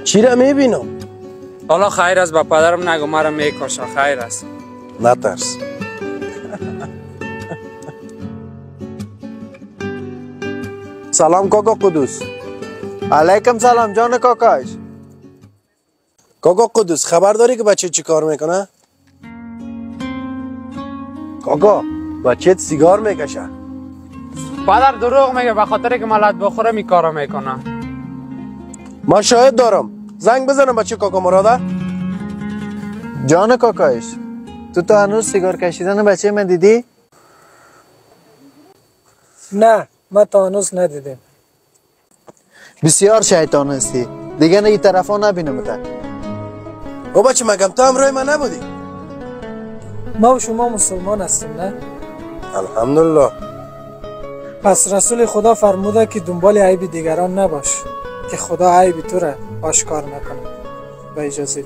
چی را میبینم؟ حالا خیر است، با پدرم نگو مرا میکشه. خیر است. نترس. سلام کاکا قدوس. علیکم سلام جان کاکاش. کاکا قدوس خبر داری که بچه چی کار میکنه؟ کاکا بچه سیگار میکشه. پدر دروغ میگه، به خاطر که ملت بخوره می کارو میکنه. ما شاهد دارم. زنگ بزنم بچه کاکا مراده. جان کاکاش، تو هنوز سیگار کشیدن بچه من دیدی؟ نه ما تا هنوز ندیدیم. بسیار شیطان هستی، دیگه نه این طرفا نبینم تا. او بچه مگم تو همراه من نبودی؟ ما و شما مسلمان هستیم نه؟ الحمدلله. پس رسول خدا فرموده که دنبال عیب دیگران نباش که خدا عیب تو را آشکار نکنه. با اجازه.